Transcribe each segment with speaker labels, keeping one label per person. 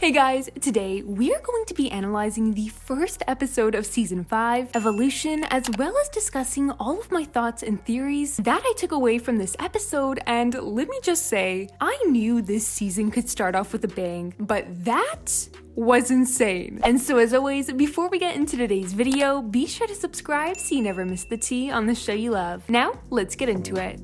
Speaker 1: Hey guys, today we are going to be analyzing the first episode of Season 5, Evolution, as well as discussing all of my thoughts and theories that I took away from this episode, and let me just say, I knew this season could start off with a bang, but that was insane. And so as always, before we get into today's video, be sure to subscribe so you never miss the tea on the show you love. Now, let's get into it.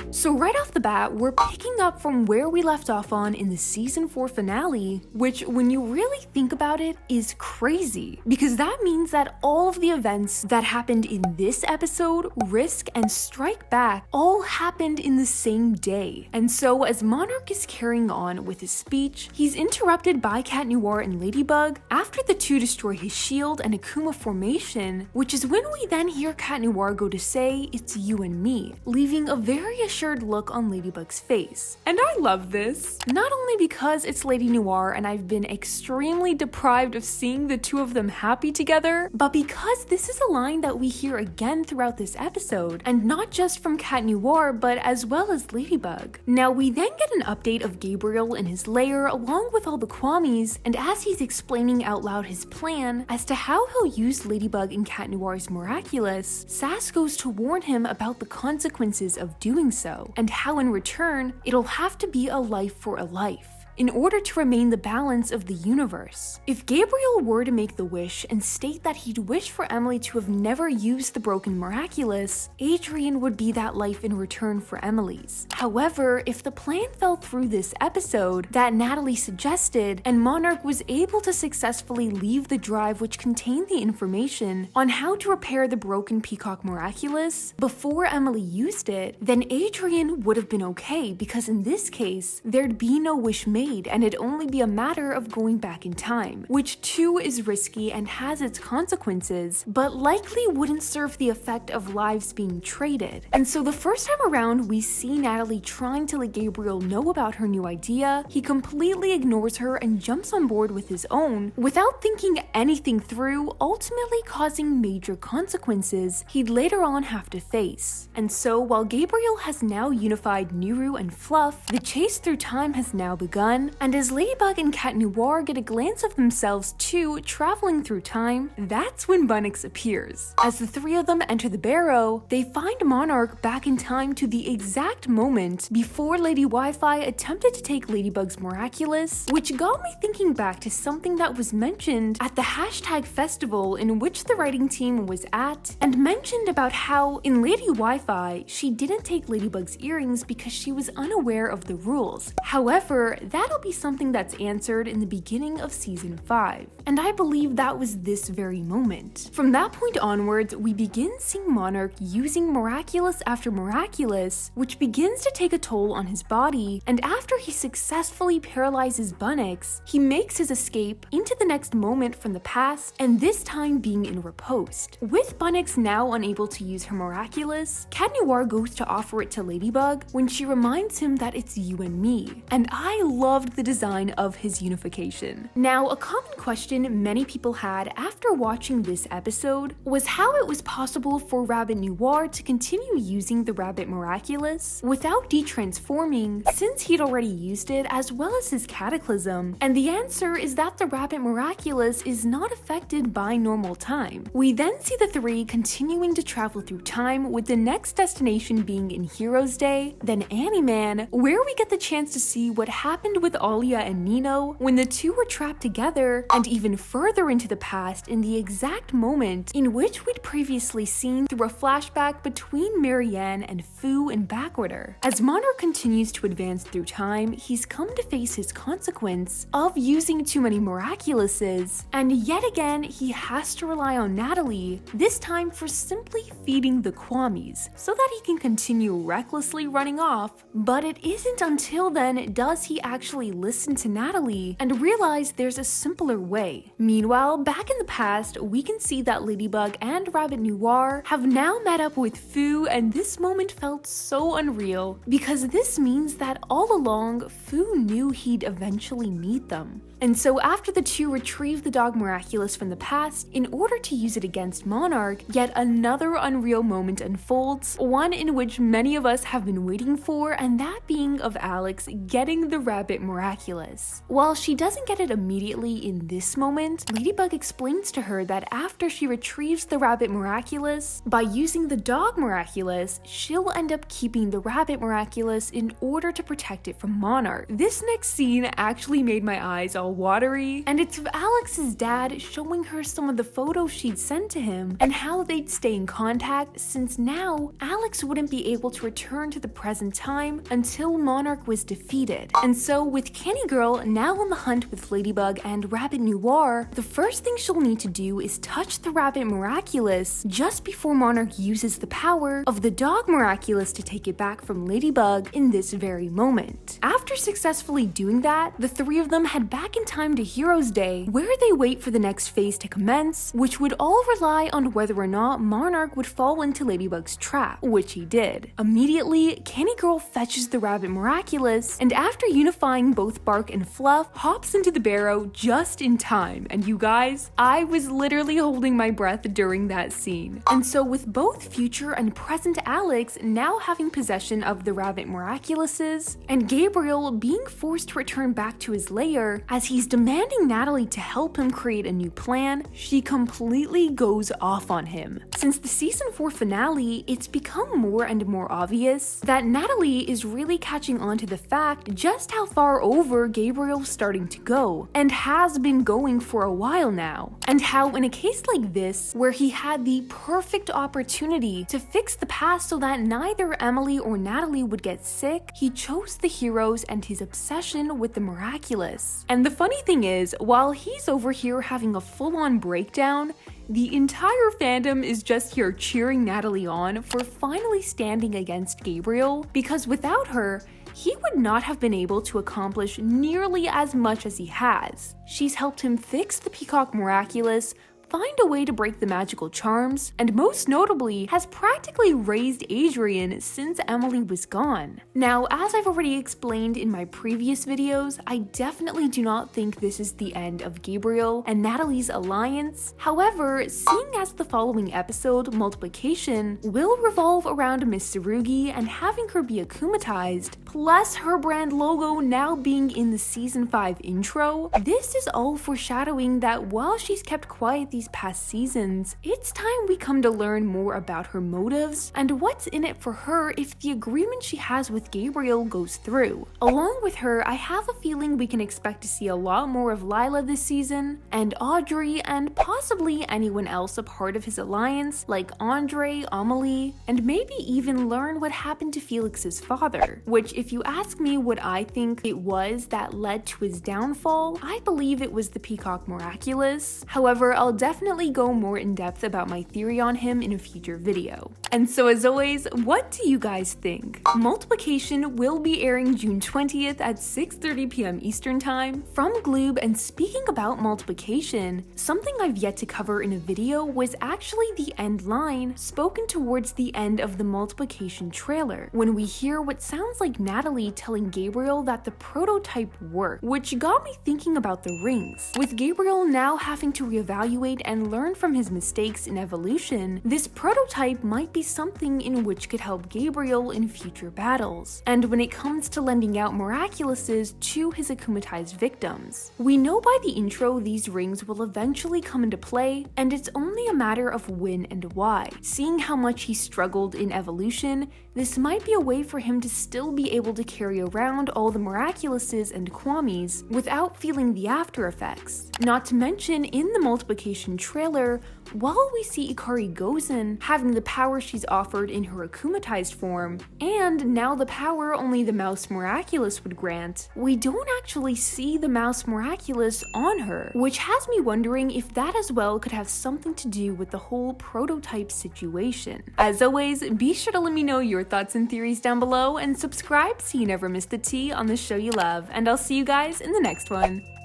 Speaker 1: So right off the bat, we're picking up from where we left off on in the season 4 finale, which when you really think about it is crazy, because that means that all of the events that happened in this episode, Risk and Strike Back, all happened in the same day. And so as Monarch is carrying on with his speech, he's interrupted by Cat Noir and Ladybug after the two destroy his shield and Akuma formation, which is when we then hear Cat Noir go to say, "It's you and me," leaving a very assured look on Ladybug's face. And I love this, not only because it's LadyNoir and I've been extremely deprived of seeing the two of them happy together, but because this is a line that we hear again throughout this episode, and not just from Cat Noir, but as well as Ladybug. Now we then get an update of Gabriel in his lair along with all the Kwamis, and as he's explaining out loud his plan as to how he'll use Ladybug and Cat Noir's Miraculous, Sass goes to warn him about the consequences of doing so, and how in return, it'll have to be a life for a life in order to remain the balance of the universe. If Gabriel were to make the wish and state that he'd wish for Emily to have never used the broken Miraculous, Adrian would be that life in return for Emily's. However, if the plan fell through this episode that Natalie suggested, and Monarch was able to successfully leave the drive which contained the information on how to repair the broken Peacock Miraculous before Emily used it, then Adrian would have been okay, because in this case, there'd be no wish made, and it'd only be a matter of going back in time, which too is risky and has its consequences, but likely wouldn't serve the effect of lives being traded. And so the first time around we see Natalie trying to let Gabriel know about her new idea, he completely ignores her and jumps on board with his own without thinking anything through, ultimately causing major consequences he'd later on have to face. And so while Gabriel has now unified Nuru and Fluff, the chase through time has now begun, and as Ladybug and Cat Noir get a glance of themselves too traveling through time, that's when Bunnix appears. As the three of them enter the barrow, they find Monarch back in time to the exact moment before Lady Wi-Fi attempted to take Ladybug's Miraculous, which got me thinking back to something that was mentioned at the hashtag festival in which the writing team was at, and mentioned about how in Lady Wi-Fi she didn't take Ladybug's earrings because she was unaware of the rules. However, that'll be something that's answered in the beginning of Season 5, and I believe that was this very moment. From that point onwards, we begin seeing Monarch using Miraculous after Miraculous, which begins to take a toll on his body, and after he successfully paralyzes Bunnix, he makes his escape into the next moment from the past, and this time being in riposte. With Bunnix now unable to use her Miraculous, Cat Noir goes to offer it to Ladybug when she reminds him that it's you and me, and I loved the design of his unification. Now, a common question many people had after watching this episode was how it was possible for Rabbit Noir to continue using the Rabbit Miraculous without detransforming, since he'd already used it as well as his Cataclysm, and the answer is that the Rabbit Miraculous is not affected by normal time. We then see the three continuing to travel through time, with the next destination being in Heroes Day, then Annie-Man, where we get the chance to see what happened with Alia and Nino when the two were trapped together, and even further into the past in the exact moment in which we'd previously seen through a flashback between Marianne and Fu in Backorder. As Monarch continues to advance through time, he's come to face his consequence of using too many Miraculouses, and yet again he has to rely on Natalie, this time for simply feeding the Kwamis, so that he can continue recklessly running off, but it isn't until then does he actually actually listen to Natalie and realize there's a simpler way. Meanwhile, back in the past, we can see that Ladybug and Rabbit Noir have now met up with Fu, and this moment felt so unreal because this means that all along, Fu knew he'd eventually meet them. And so after the two retrieve the dog Miraculous from the past in order to use it against Monarch, yet another unreal moment unfolds, one in which many of us have been waiting for, and that being of Alex getting the Rabbit Miraculous. While she doesn't get it immediately in this moment, Ladybug explains to her that after she retrieves the Rabbit Miraculous, by using the dog Miraculous, she'll end up keeping the Rabbit Miraculous in order to protect it from Monarch. This next scene actually made my eyes all watery, and it's of Alex's dad showing her some of the photos she'd sent to him and how they'd stay in contact, since now Alex wouldn't be able to return to the present time until Monarch was defeated. And so with Candy Girl now on the hunt with Ladybug and Rabbit Noir, the first thing she'll need to do is touch the Rabbit Miraculous just before Monarch uses the power of the dog Miraculous to take it back from Ladybug in this very moment. After successfully doing that, the three of them head back in time to Heroes Day, where they wait for the next phase to commence, which would all rely on whether or not Monarch would fall into Ladybug's trap, which he did. Immediately, Candy Girl fetches the Rabbit Miraculous, and after unifying both Bark and Fluff, hops into the barrow just in time. And you guys, I was literally holding my breath during that scene. And so with both future and present Alex now having possession of the Rabbit Miraculouses, and Gabriel being forced to return back to his lair as he's demanding Natalie to help him create a new plan, she completely goes off on him. Since the season 4 finale, it's become more and more obvious that Natalie is really catching on to the fact just how far over Gabriel's starting to go, and has been going for a while now, and how in a case like this, where he had the perfect opportunity to fix the past so that neither Emily or Natalie would get sick, he chose the heroes and his obsession with the miraculous. And the funny thing is, while he's over here having a full-on breakdown, the entire fandom is just here cheering Natalie on for finally standing against Gabriel, because without her, he would not have been able to accomplish nearly as much as he has. She's helped him fix the Peacock Miraculous, find a way to break the magical charms, and most notably, has practically raised Adrian since Emily was gone. Now, as I've already explained in my previous videos, I definitely do not think this is the end of Gabriel and Natalie's alliance. However, seeing as the following episode, Multiplication, will revolve around Miss Tsurugi and having her be akumatized, plus her brand logo now being in the season 5 intro, this is all foreshadowing that while she's kept quiet these past seasons, it's time we come to learn more about her motives and what's in it for her if the agreement she has with Gabriel goes through. Along with her, I have a feeling we can expect to see a lot more of Lila this season, and Audrey, and possibly anyone else a part of his alliance, like Andre, Amelie, and maybe even learn what happened to Felix's father, which if you ask me what I think it was that led to his downfall, I believe it was the Peacock Miraculous. However, I'll definitely go more in depth about my theory on him in a future video. And so as always, what do you guys think? Multiplication will be airing June 20th at 6:30 p.m. Eastern Time from Gloob, and speaking about Multiplication, something I've yet to cover in a video was actually the end line spoken towards the end of the Multiplication trailer, when we hear what sounds like Natalie telling Gabriel that the prototype worked, which got me thinking about the rings. With Gabriel now having to reevaluate and learn from his mistakes in evolution, this prototype might be something in which could help Gabriel in future battles, and when it comes to lending out Miraculouses to his akumatized victims. We know by the intro these rings will eventually come into play, and it's only a matter of when and why. Seeing how much he struggled in evolution, this might be a way for him to still be able to carry around all the Miraculouses and Kwamis without feeling the after effects. Not to mention, in the Multiplication animation trailer, while we see Ikari Gozen having the power she's offered in her akumatized form, and now the power only the Mouse Miraculous would grant, we don't actually see the Mouse Miraculous on her, which has me wondering if that as well could have something to do with the whole prototype situation. As always, be sure to let me know your thoughts and theories down below, and subscribe so you never miss the tea on the show you love, and I'll see you guys in the next one.